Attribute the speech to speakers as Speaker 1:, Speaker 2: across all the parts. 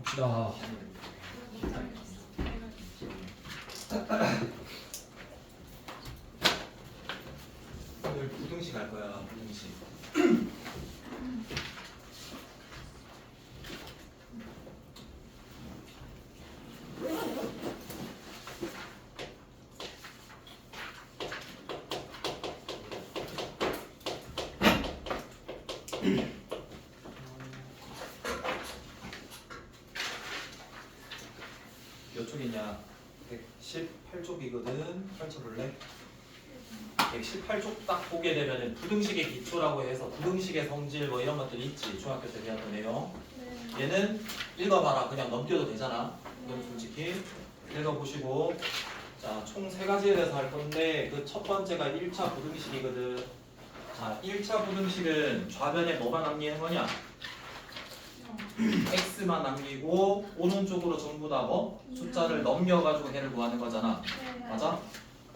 Speaker 1: 봅시다.
Speaker 2: 오늘 부등식 할 거야. 부등식. 몇 쪽이냐? 118쪽이거든. 펼쳐볼래? 118쪽 딱 보게 되면은 부등식의 기초라고 해서 부등식의 성질 뭐 이런 것들이 있지. 중학교 때 배웠던 내용. 얘는 읽어봐라. 그냥 넘겨도 되잖아. 이건 솔직히 읽어보시고. 자, 총 세 가지에 대해서 할 건데 그 첫 번째가 1차 부등식이거든. 자, 1차 부등식은 좌변에 뭐만 남기는 거냐? x만 남기고 오른쪽으로 전부 다 뭐? 숫자를 넘겨가지고 해를 구하는 거잖아. 맞아?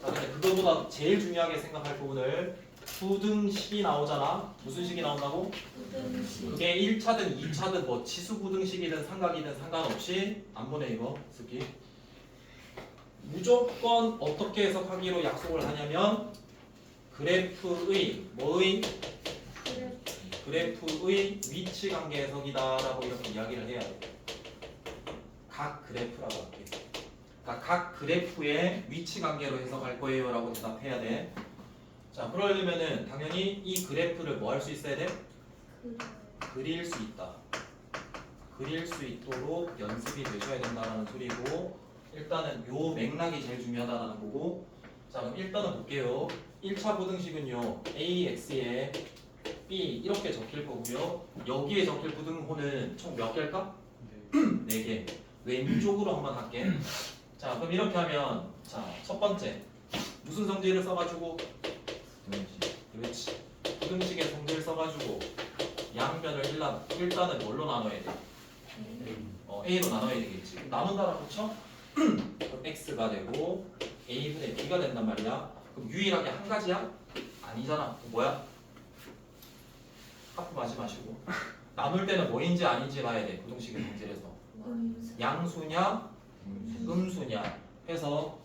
Speaker 2: 자, 근데 그거보다 제일 중요하게 생각할 부분을 부등식이 나오잖아. 무슨 식이 나온다고? 그게 1차든 2차든 뭐 치수 부등식이든 삼각이든 상관없이 안 보내 이거 쓰기. 무조건 어떻게 해석하기로 약속을 하냐면 그래프의 뭐의? 그래프의 위치 관계 해석이다라고 이렇게 이야기를 해야 돼. 각 그래프라고 할게. 그러니까 각 그래프의 위치 관계로 해석할 거예요라고 대답해야 돼. 자, 그러려면은 당연히 이 그래프를 뭐 할 수 있어야 돼? 그릴 수 있다. 그릴 수 있도록 연습이 되셔야 된다는 소리고, 일단은 요 맥락이 제일 중요하다는 거고. 자, 그럼 일단은 볼게요. 1차 부등식은요, AX에 B 이렇게 적힐 거고요. 여기에 적힐 부등호는 총 몇 개일까? 4개. 왼쪽으로 한번 할게. 자, 그럼 이렇게 하면, 자, 첫 번째 무슨 성질을 써가지고? 그렇지. 부등식의 성질을 써가지고 양변을 일단은 뭘로 나눠야 돼? A로 나눠야 되겠지. 그럼 나눈다라고 쳐? 그럼 X가 되고 A분의 B가 된단 말이야. 그럼 유일하게 한 가지야? 아니잖아. 뭐야? 하품하지 마시고 나눌 때는 뭐인지 아닌지 봐야 돼. 부등식의 성질에서 양수냐 음수냐 해서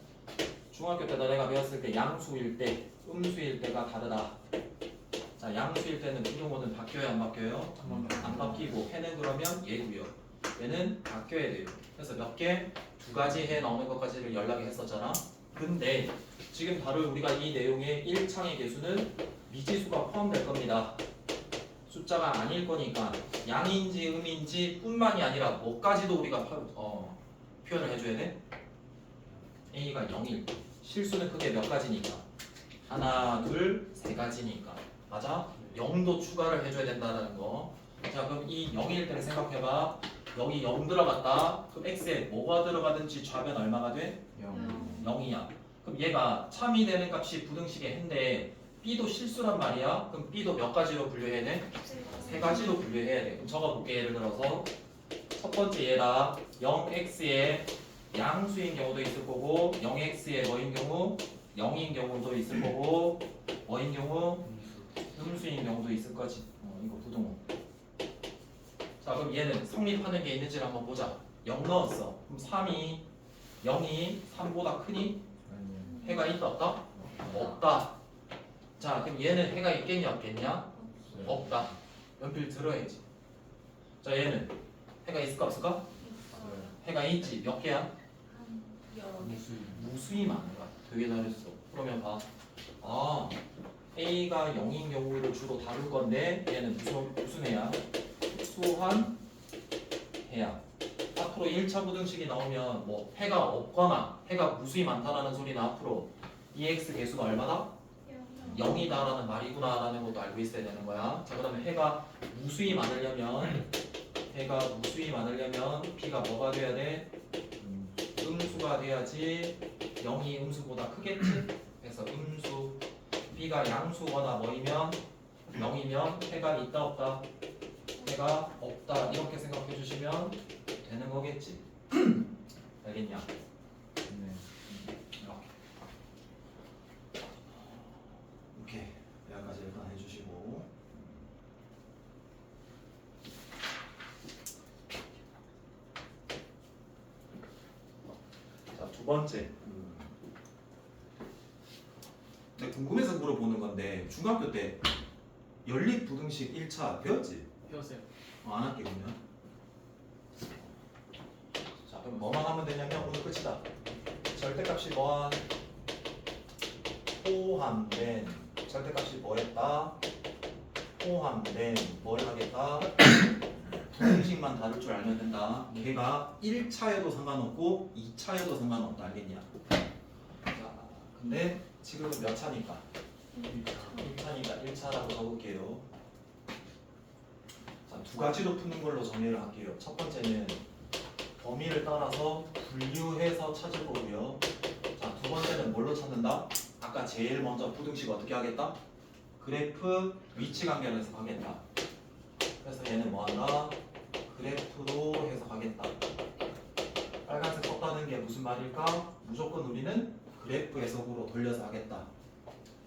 Speaker 2: 중학교 때도 내가 배웠을 때 양수일 때 음수일 때가 다르다. 자, 양수일 때는 부등호는 바뀌어야 안 바뀌어요? 안 바뀌고 해는 그러면 얘고요. 얘는 바뀌어야 돼요. 그래서 몇 개? 두 가지 해 나오는 것까지를 연락을 했었잖아. 근데 지금 다룰 우리가 이 내용의 1창의 개수는 미지수가 포함될 겁니다. 숫자가 아닐 거니까 양인지 음인지 뿐만이 아니라 뭐까지도 우리가 표현을 해줘야 돼? A가 0일 때 실수는 크게 몇 가지니까 하나, 둘, 세 가지니까 맞아? 0도 추가를 해줘야 된다는 거. 자, 그럼 이 0일 때를 생각해봐. 여기 0 들어갔다. 그럼 X에 뭐가 들어가든지 좌변 얼마가 돼? 0이야. 그럼 얘가 참이 되는 값이 부등식의 해인데 B도 실수란 말이야. 그럼 B도 몇 가지로 분류해야 돼? 세 가지로 분류해야 돼. 그럼 적어볼게. 예를 들어서 첫 번째 얘가 0x에 양수인 경우도 있을 거고 0x에 뭐인 경우? 0인 경우도 있을 거고 뭐인 경우? 음수인 경우도 있을 거지. 이거 부등호. 자, 그럼 얘는 성립하는 게 있는지를 한번 보자. 0 넣었어. 그럼 3이 0이 3보다 크니? 해가 있다 없다? 없다. 자, 그럼 얘는 해가 있겠냐 없겠냐? 없다. 연필 들어야지. 자, 얘는 해가 있을까 없을까? 해가 있지. 몇 개야? 무수히 많은 거야. 되게 잘했어. 그러면 봐. 아, A가 0인 경우를 주로 다룰 건데 얘는 무슨 해야? 수한 해야. 앞으로 1차 부등식이 나오면 뭐 해가 없거나 해가 무수히 많다라는 소리는 앞으로 EX 개수가 얼마다? 0이다라는 말이구나라는 것도 알고 있어야 되는 거야. 자, 그러면 해가 무수히 많으려면 B가 뭐가 돼야 돼? 음수가 돼야지. 0이 음수보다 크겠지? 그래서 음수. B가 양수거나 뭐이면 0이면 해가 있다 없다? 해가 없다. 이렇게 생각해 주시면 되는 거겠지. 알겠냐? 이렇게 여기까지 일단 해주시고 번째. 근데 궁금해서 물어보는 건데 중학교 때 연립 부등식 1차 배웠지?
Speaker 1: 배웠어요.
Speaker 2: 안 할게 그러면. 자 그럼 뭐만 하면 되냐면 오늘 끝이다. 절대값이 뭐한 포함된 절대값이 뭐했다? 포함된 뭘 하겠다? 부등식만 다룰 줄 알면 된다. 걔가 1차에도 상관없고 2차에도 상관없다. 알겠냐? 자, 근데 지금은 몇 차니까? 1차니까 1차라고 적을게요. 자, 두 가지로 푸는 걸로 정리를 할게요. 첫 번째는 범위를 따라서 분류해서 찾을 거고요. 자, 두 번째는 뭘로 찾는다? 아까 제일 먼저 부등식 어떻게 하겠다? 그래프 위치 관계로 해석하겠다. 그래서 얘는 뭐 한다? 그래프로 해석하겠다. 빨간색 썼다는 게 무슨 말일까? 무조건 우리는 그래프 해석으로 돌려서 하겠다.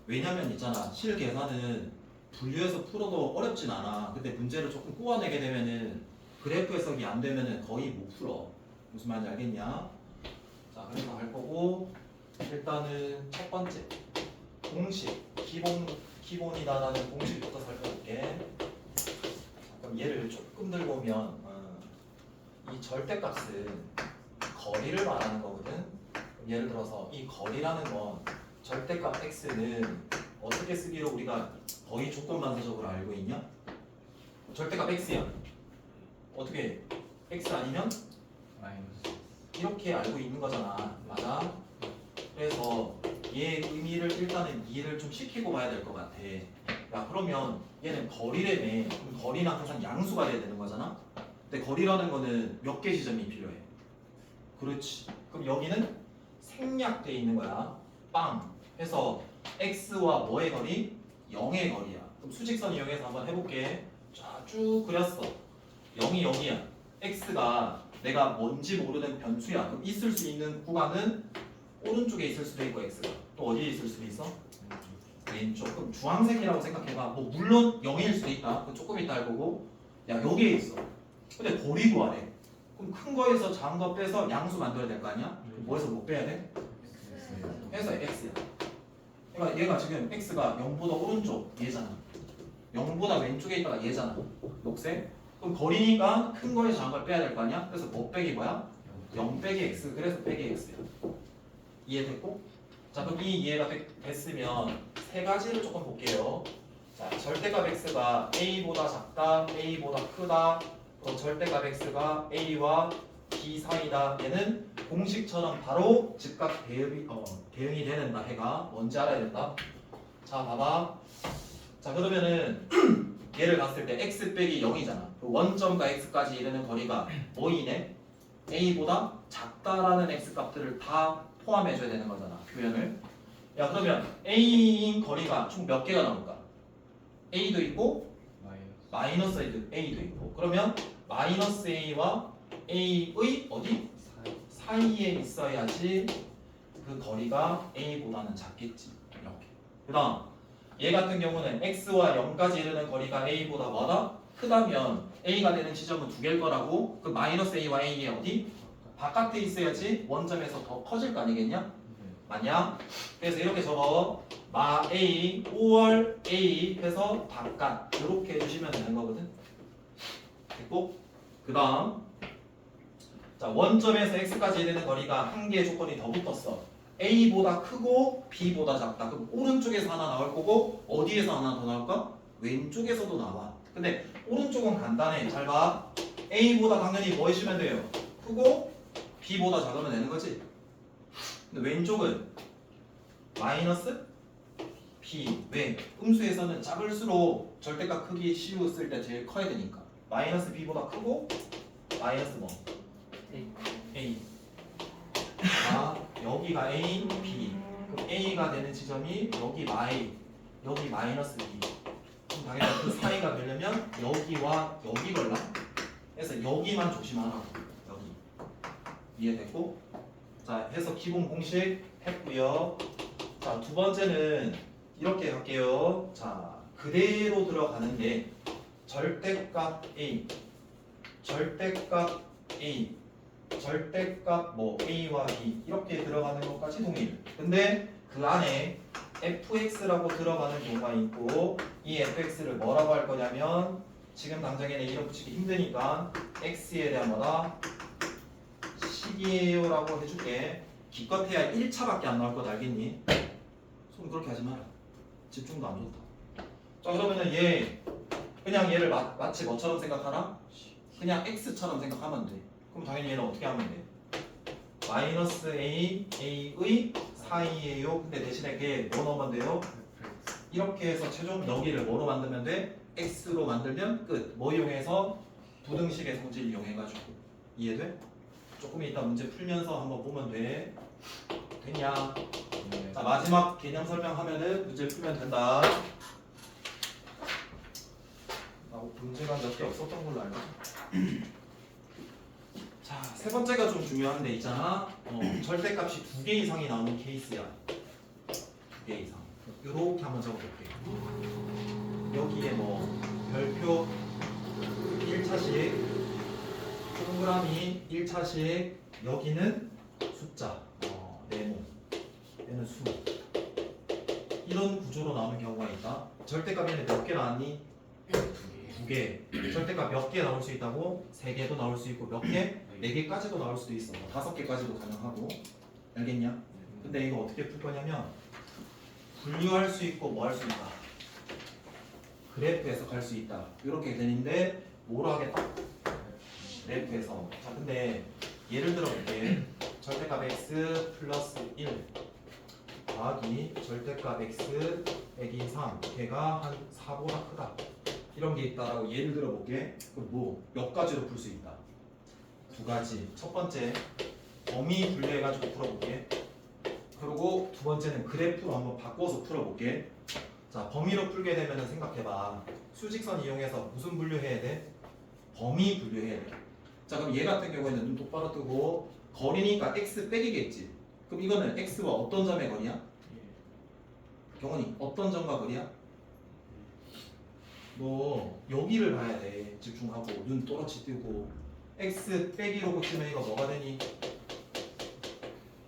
Speaker 2: 왜냐면 있잖아, 실 계산은 분류해서 풀어도 어렵진 않아. 근데 문제를 조금 꼬아내게 되면은 그래프 해석이 안 되면은 거의 못 풀어. 무슨 말인지 알겠냐? 자, 그래서 할 거고 일단은 첫 번째 공식 기본이다라는 공식부터 살펴볼게. 자, 그럼 얘를 조금 들고 오면 이 절대값은 거리를 말하는 거거든. 예를 들어서 이 거리라는 건 절대값 x는 어떻게 쓰기로 우리가 거의 조건반사적으로 알고 있냐? 절대값 x야. 어떻게 해? x 아니면
Speaker 1: 마이너스.
Speaker 2: 이렇게 알고 있는 거잖아. 맞아? 그래서 얘 의미를 일단은 이해를 좀 시키고 봐야 될 것 같아. 야 그러면 얘는 거리라며. 그럼 거리는 항상 양수가 돼야 되는 거잖아. 근데 거리라는 거는 몇 개 지점이 필요해? 그렇지. 그럼 여기는 생략돼 있는 거야. 빵. 해서 x와 뭐의 거리? 0의 거리야. 그럼 수직선 이용해서 한번 해볼게. 자, 쭉 그렸어. 0이 0이야. x가 내가 뭔지 모르는 변수야. 그럼 있을 수 있는 구간은 오른쪽에 있을 수도 있고 x가 또 어디에 있을 수도 있어? 왼쪽. 그럼 주황색이라고 생각해봐. 뭐 물론 0일 수도 있다. 그건 조금 이따 할 거고. 야 여기에 있어. 근데 거리 구하래. 그럼 큰 거에서 작은 거 빼서 양수 만들어야 될 거 아니야? 그럼 뭐에서 못 빼야 돼? 해서 x야. 그러니까 얘가 지금 x가 0보다 오른쪽 얘잖아. 0보다 왼쪽에 있다가 얘잖아. 녹색. 그럼 거리니까 큰 거에서 작은 걸 빼야 될 거 아니야? 그래서 뭐 빼기 뭐야? 0 빼기 x. 그래서 빼기 x야. 이해됐고? 자 그럼 이 이해가 됐으면 세 가지를 조금 볼게요. 자 절대값 x가 a보다 작다, a보다 크다. 또 절대값 x가 a와 b 사이다. 얘는 공식처럼 바로 즉각 대응이 되는다. 해가 뭔지 알아야 된다. 자 봐봐. 자 그러면은 얘를 봤을 때 x 빼기 0이잖아. 그 원점과 x까지 이르는 거리가 뭐이네? a보다 작다라는 x 값들을 다 포함해줘야 되는 거잖아. 표현을. 야 그러면 a인 거리가 총 몇 개가 나올까? a도 있고 마이너스 a도 있고. 그러면 마이너스 a와 a의 어디? 사이에 있어야지 그 거리가 a보다는 작겠지. 이렇게. 그 다음 얘 같은 경우는 x와 0까지 이르는 거리가 a보다 뭐다? 크다면 a가 되는 지점은 두 개일 거라고. 그 마이너스 a와 a의 어디? 바깥에 있어야지 원점에서 더 커질 거 아니겠냐? 맞냐? 그래서 이렇게 적어. 마 a, 5월 a 해서 바깥 이렇게 해주시면 되는 거거든. 됐고? 그 다음 자 원점에서 x까지 이르는 거리가 한 개의 조건이 더 붙었어. a보다 크고 b보다 작다. 그럼 오른쪽에서 하나 나올 거고 어디에서 하나 더 나올까? 왼쪽에서도 나와. 근데 오른쪽은 간단해. 잘 봐. a보다 당연히 뭐 해주면 돼요? 크고 b보다 작으면 되는 거지. 근데 왼쪽은 마이너스 b. 왜? 음수에서는 작을수록 절대값 크기 씌웠을 때 제일 커야 되니까. 마이너스 b보다 크고 마이너스 뭐? a. 아 여기가 a, b. 그럼 a가 되는 지점이 여기 여기 마이너스 b. 그럼 당연히 그 사이가 되려면 여기와 여기 걸라. 그래서 여기만 조심하라고. 여기. 이해됐고? 자 해서 기본 공식 했고요. 자 두 번째는 이렇게 할게요. 자 그대로 들어가는데 절대값 a, 절대값 a, 절대값 뭐 a와 b 이렇게 들어가는 것까지 동일. 근데 그 안에 fx라고 들어가는 경우가 있고 이 fx를 뭐라고 할 거냐면 지금 당장에는 이름 붙이기 힘드니까 x에 대한 뭐다? 식이에요 라고 해줄게. 기껏해야 1차밖에 안 나올 것 알겠니? 손 그렇게 하지 마라. 집중도 안 좋다. 자 그러면은 얘 그냥 얘를 마치 뭐처럼 생각하나? 그냥 x처럼 생각하면 돼. 그럼 당연히 얘는 어떻게 하면 돼? 마이너스 a, a의 사이에요. 근데 대신에 걔 뭐 넣으면 돼요? 이렇게 해서 최종 여기를 뭐로 만들면 돼? x로 만들면 끝. 뭐 이용해서? 부등식의 성질 이용해가지고. 이해돼? 조금 이따 문제 풀면서 한번 보면 돼. 됐냐?
Speaker 1: 네.
Speaker 2: 자 마지막 개념 설명하면은 문제 풀면 된다. 문제가 몇 개 없었던 걸로 알고. 자, 세 번째가 좀 중요한데 있잖아. 절대값이 2개 이상이 나오는 케이스야. 2개 이상. 이렇게 한번 적어볼게. 여기에 뭐 별표 1차식, 동그라미 1차식, 여기는 숫자, 네모, 얘는 수. 이런 구조로 나오는 경우가 있다. 절대값에는 몇 개 나왔니? 2개. 절대값 몇 개 나올 수 있다고? 3개도 나올 수 있고 몇 개? 4개까지도 나올 수도 있어. 5개까지도 가능하고. 알겠냐? 근데 이거 어떻게 풀 거냐면 분류할 수 있고 뭐 할 수 있다. 그래프 해석할 수 있다. 이렇게 되는데 뭐로 하겠다? 그래프 해석. 자 근데 예를 들어 볼게. 절대값 x 플러스 1 더하기 절대값 x 빼기 3 걔가 한 4보다 크다. 이런 게 있다라고 예를 들어 볼게. 그럼 뭐 몇 가지로 풀 수 있다? 2가지. 첫 번째 범위 분류해가지고 풀어볼게. 그리고 두 번째는 그래프로 한번 바꿔서 풀어볼게. 자 범위로 풀게 되면은 생각해봐. 수직선 이용해서 무슨 분류해야 돼? 범위 분류해야 돼. 자 그럼 얘 같은 경우에는 눈 똑바로 뜨고 거리니까 x 빼기겠지. 그럼 이거는 x와 어떤 점의 거리야? 경원이 어떤 점과 거리야? 너 여기를 봐야 돼. 집중하고 눈 또렷이 뜨고 x 빼기로 붙이면 이거 뭐가 되니?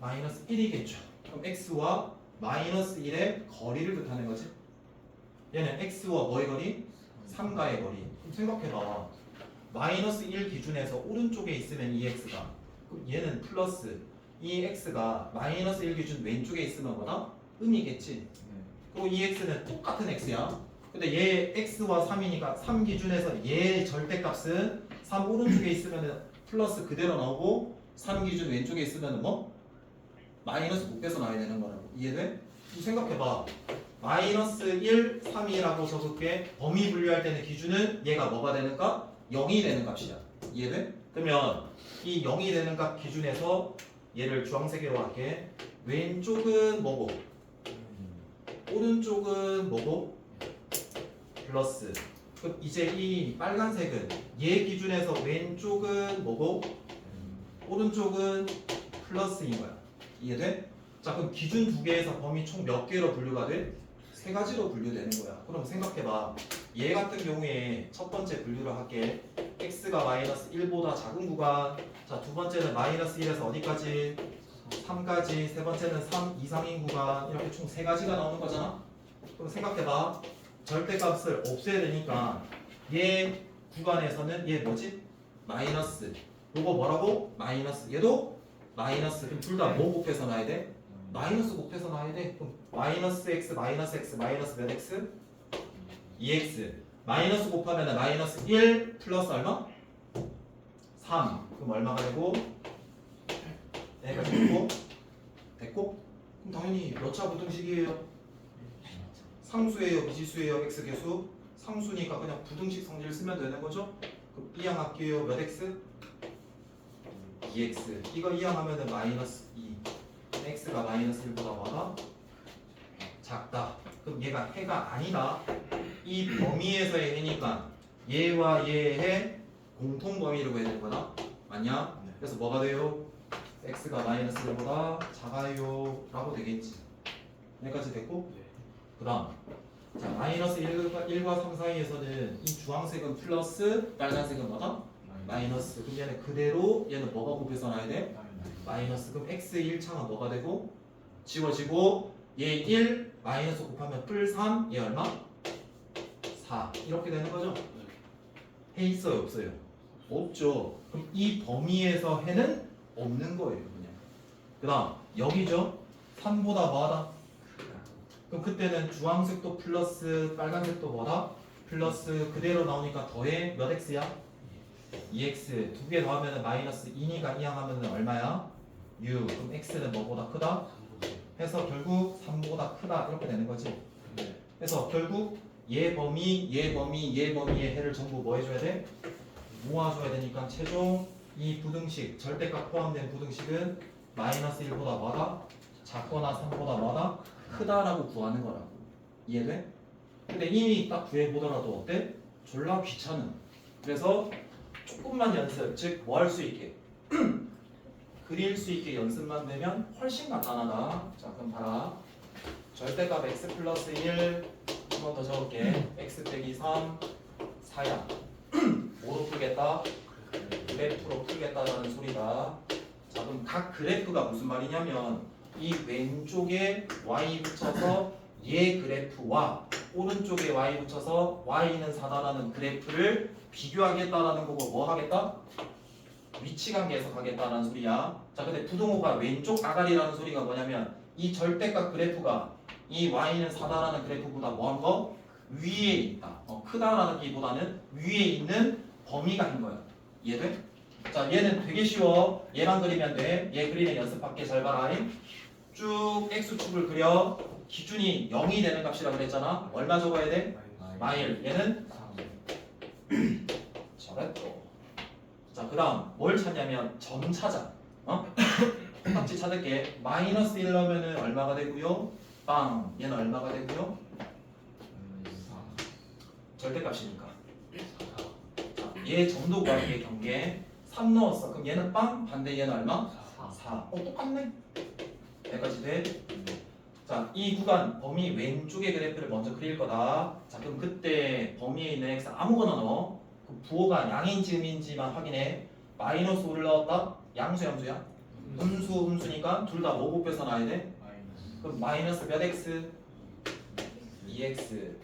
Speaker 2: 마이너스 1이겠죠. 그럼 x와 마이너스 1의 거리를 뜻하는 거지. 얘는 x와 뭐의 거리? 3가의 거리. 그럼 생각해봐. 마이너스 1 기준에서 오른쪽에 있으면 이 x가, 그럼 얘는 플러스 이 x가 마이너스 1 기준 왼쪽에 있으면 뭐다? 음이겠지. 그리고 이 x는 똑같은 x야. 근데 얘 x와 3이니까 3 기준에서 얘 절대값은 3 오른쪽에 있으면 플러스 그대로 나오고 3 기준 왼쪽에 있으면 뭐? 마이너스 곱해서 나와야 되는 거라고. 이해돼? 생각해봐. 마이너스 1, 3이라고 적을게. 범위 분류할 때는 기준은 얘가 뭐가 되는가? 0이 되는 값이야. 이해돼? 그러면 이 0이 되는 값 기준에서 얘를 주황색으로 할게. 왼쪽은 뭐고? 오른쪽은 뭐고? 플러스. 그럼 이제 이 빨간색은 얘 기준에서 왼쪽은 뭐고? 오른쪽은 플러스인 거야. 이해돼? 자 그럼 기준 2개에서 범위 총 몇 개로 분류가 돼? 3가지로 분류되는 거야. 그럼 생각해봐. 얘 같은 경우에 첫 번째 분류를 할게. x가 마이너스 1보다 작은 구간. 자 두 번째는 마이너스 1에서 어디까지? 3까지. 세 번째는 3 이상인 구간. 이렇게 총 3가지가 나오는 거잖아. 그럼 생각해봐. 절대값을 없애야 되니까 얘 구간에서는 얘 뭐지? 마이너스. 요거 뭐라고? 마이너스. 얘도 마이너스. 그럼 둘 다 뭐 곱해서 놔야 돼? 마이너스 곱해서 놔야 돼. 그럼 마이너스 x 마이너스 x 마이너스 몇 x? 2x. 마이너스 곱하면 마이너스 1 플러스 얼마? 3. 그럼 얼마가 되고? 얘가 됐고? 됐고? 그럼 당연히 몇 차 부등식이에요? 상수예요? 미지수예요? x 개수? 상수니까 그냥 부등식 성질 쓰면 되는 거죠? 그럼 이항할게요. 몇 x? 2x. 이거 이항하면 마이너스 2. x가 마이너스 1보다 뭐다? 작다. 그럼 얘가 해가 아니다. 이 범위에서의 해니까 얘와 얘의 공통 범위라고 해야 될 거다. 맞냐?
Speaker 1: 네.
Speaker 2: 그래서 뭐가 돼요? x가 마이너스 1보다 작아요 라고 되겠지. 여기까지 됐고? 그 다음 자 마이너스 1과 3 사이에서는 이 주황색은 플러스 빨간색은 뭐다? 마이너스. 그럼 얘는 그대로 얘는 뭐가 곱해서 나야 돼? 마이너스. 그럼 x 1차가 뭐가 되고 지워지고 얘 1 마이너스 곱하면 뿔 3, 얘 얼마? 4 이렇게 되는 거죠? 해 있어요 없어요? 없죠. 그럼 이 범위에서 해는 없는 거예요 그냥. 그 다음 여기죠? 3보다 뭐하다? 그럼 그때는 주황색도 플러스 빨간색도 뭐다? 플러스 그대로 나오니까 더해 몇 x야? 2x 두 개 더하면 마이너스 2니까 이항하면 얼마야? 6. 그럼 x는 뭐보다 크다? 해서 결국 3보다 크다 이렇게 되는 거지. 그래서 결국 얘 범위, 얘 범위, 얘 범위의 해를 전부 뭐 해줘야 돼? 모아줘야 되니까 최종 이 부등식 절대값 포함된 부등식은 마이너스 1보다 뭐다? 작거나 3보다 뭐다? 크다라고 구하는 거라고. 이해돼? 근데 이미 딱 구해보더라도 어때? 졸라 귀찮은. 그래서 조금만 연습, 즉 뭐 할 수 있게 그릴 수 있게 연습만 되면 훨씬 간단하다. 자 그럼 봐라. 절대값 x 플러스 1 한 번 더 적을게. x 빼기 3 4야. 뭐로 풀겠다? 그래프로 풀겠다라는 소리다. 자 그럼 각 그래프가 무슨 말이냐면 이 왼쪽에 y 붙여서 얘 그래프와 오른쪽에 y 붙여서 y는 4다라는 그래프를 비교하겠다라는 거고 뭐 하겠다? 위치관계 해석하겠다라는 소리야. 자 근데 부등호가 왼쪽 아가리라는 소리가 뭐냐면 이 절대값 그래프가 이 y는 4다라는 그래프보다 뭐한 거? 위에 있다. 크다라는 기보다는 위에 있는 범위가 인 거야. 이해돼? 자 얘는 되게 쉬워. 얘만 그리면 돼. 얘 그리는 연습할게. 잘 봐라. 쭉 x축을 그려. 기준이 0이 되는 값이라 그랬잖아. 얼마 적어야 돼? 마일. 얘는 잘했어. 자 그 다음 뭘 찾냐면 점 찾아. 똑같이 찾을게. 마이너스 1 넣으면 얼마가 되고요? 빵. 얘는 얼마가 되고요? 절대값이니까. 자, 얘 점도 구하는 경계 3 넣었어. 그럼 얘는 빵. 반대 얘는 얼마? 4. 똑같네. 여기까지 돼? 자, 이 구간 범위 왼쪽의 그래프를 먼저 그릴 거다. 자, 그럼 그때 범위에 있는 x 아무거나 넣어. 그 부호가 양인지 음인지만 확인해. 마이너스 5를 넣었다. 양수 양수야? 음수 음수니까 둘 다 뭐 곱해서 나야 돼? 그럼 마이너스 몇 x? 2x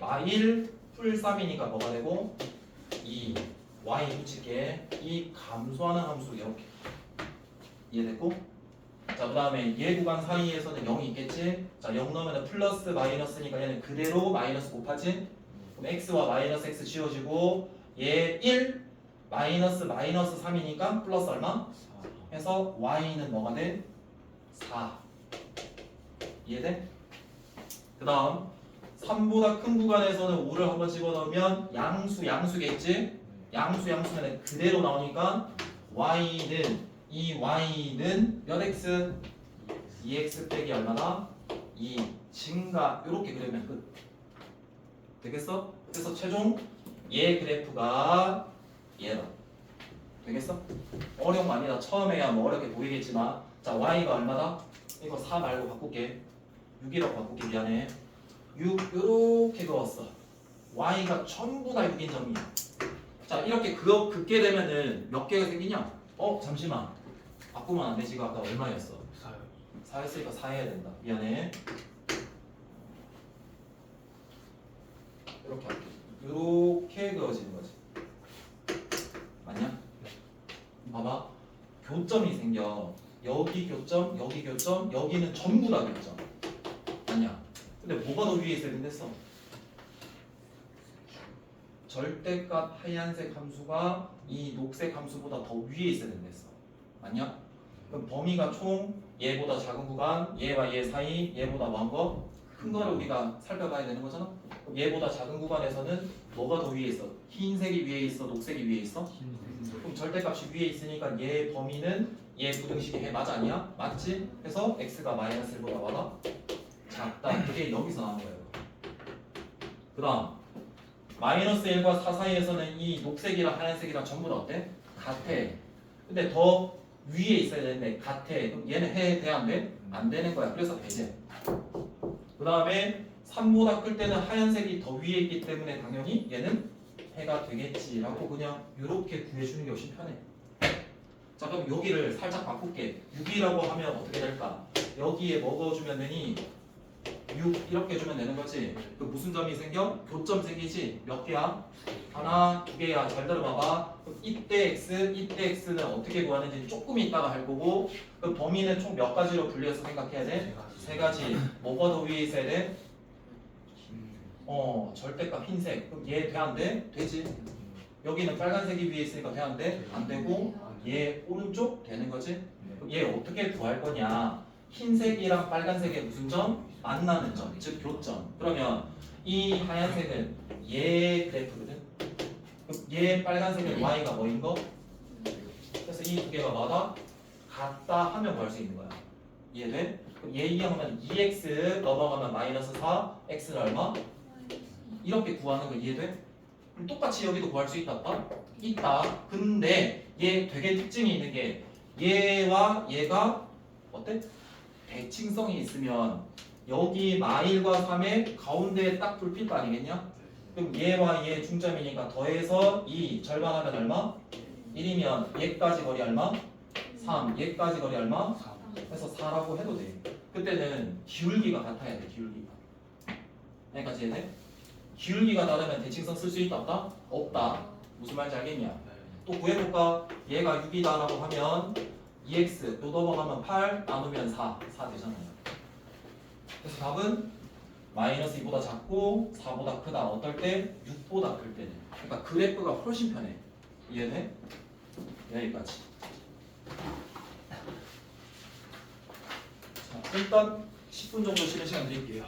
Speaker 2: 마일 풀 3이니까 뭐가 되고? 2 y 붙일게. 이 감소하는 함수 이렇게 이해됐고? 자 그 다음에 얘 구간 사이에서는 0이 있겠지? 자 0 넣으면 플러스 마이너스니까 얘는 그대로 마이너스 곱하지? 그럼 x와 마이너스 x 지워지고 얘 1 마이너스 3이니까 플러스 얼마? 해서 y는 뭐가 돼? 4 이해돼? 그 다음 3보다 큰 구간에서는 5를 한번 집어넣으면 양수겠지? 양수면 그대로 나오니까 y는 이 y는 몇 x? 2x 빼기 얼마다? 2 증가 이렇게 그리면 끝. 되겠어? 그래서 최종 얘 그래프가 얘다. 되겠어? 어려운 거 아니다. 처음에야 뭐 어렵게 보이겠지만 자 y가 얼마다? 이거 4 말고 바꿀게. 6이라고 바꿀게. 미안해. 6 이렇게 그었어. y가 전부 다 6인 점이야. 자 이렇게 긋게 되면은 몇 개가 생기냐? 잠시만 바꾸면 안 되지. 아까 얼마였어? 4였으니까 4 해야 된다. 미안해. 이렇게 할게. 이렇게 그어지는 거지. 맞냐? 봐봐. 교점이 생겨. 여기 교점, 여기 교점, 여기는 전부 다 교점. 맞냐? 근데 뭐가 더 위에 있어야 된댔어? 절대값 하얀색 함수가 이 녹색 함수보다 더 위에 있어야 된댔어. 맞냐? 그럼 범위가 총 얘보다 작은 구간, 얘와 얘 사이, 얘보다 먼 거, 큰 거를 우리가 살펴봐야 되는 거잖아. 그럼 얘보다 작은 구간에서는 뭐가 더 위에 있어? 흰색이 위에 있어, 녹색이 위에 있어? 그럼 절대값이 위에 있으니까 얘 범위는 얘 부등식의 해 맞아 아니야? 맞지? 해서 x가 마이너스 1보다 뭐다? 작다. 그게 여기서 나온 거예요. 그 다음 마이너스 1과 4 사이에서는 이 녹색이랑 하얀색이랑 전부 다 어때? 같아. 근데 더 위에 있어야 되는데 같아. 그럼 얘는 돼? 안 돼? 안 되는 거야. 그래서 배제. 그 다음에 3보다 클 때는 하얀색이 더 위에 있기 때문에 당연히 얘는 해가 되겠지라고 그냥 이렇게 구해주는 게 훨씬 편해. 자 그럼 여기를 살짝 바꿀게. 6이라고 하면 어떻게 될까? 여기에 먹어주면 되니 6 이렇게 해주면 되는 거지. 그 무슨 점이 생겨? 교점 생기지. 몇 개야? 하나, 두 개야. 잘 들어봐봐. 그럼 이때 x, 이때 x는 어떻게 구하는지 조금 이따가 할 거고, 그 범위는 총 몇 가지로 분리해서 생각해야 돼? 세 가지. 뭐가 더 위에 있어야 돼? 절대값 흰색. 그럼 얘 돼 안 돼? 되지. 여기는 빨간색이 위에 있으니까 돼 안 돼? 안 되고 얘 오른쪽 되는 거지. 그럼 얘 어떻게 구할 거냐? 흰색이랑 빨간색의 무슨 점? 만나는 점, 즉 교점. 그러면 이 하얀색은 얘 그래프거든. 그럼 얘 빨간색은 y가 뭐인 거? 그래서 이 두 개가 뭐다? 같다 하면 구할 수 있는 거야. 이해돼? 그럼 얘 이용하면 2x 넘어가면 마이너스 4, x는 얼마? 이렇게 구하는 거 이해돼? 그럼 똑같이 여기도 구할 수 있다 없다? 있다. 근데 얘 되게 특징이 있는 게 얘와 얘가 어때? 대칭성이 있으면 여기 마일과 3의 가운데에 딱 불필 거 아니겠냐? 그럼 얘와 얘 중점이니까 더해서 2 절반하면 얼마? 1이면 얘까지 거리 얼마? 3 얘까지 거리 얼마? 해서 4라고 해도 돼. 그때는 기울기가 같아야 돼. 기울기가. 여기까지 이해돼? 기울기가 다르면 대칭성 쓸 수 있다 없다? 없다. 무슨 말인지 알겠냐? 또 구해볼까? 얘가 6이다 라고 하면 2x 또 넘어가면 8 나누면 4 되잖아요. 그래서 답은 마이너스 2보다 작고 4보다 크다. 어떨 때? 6보다 클 때는. 그러니까 그래프가 훨씬 편해. 이해돼? 여기까지. 자, 일단 10분 정도 쉬는 시간 드릴게요.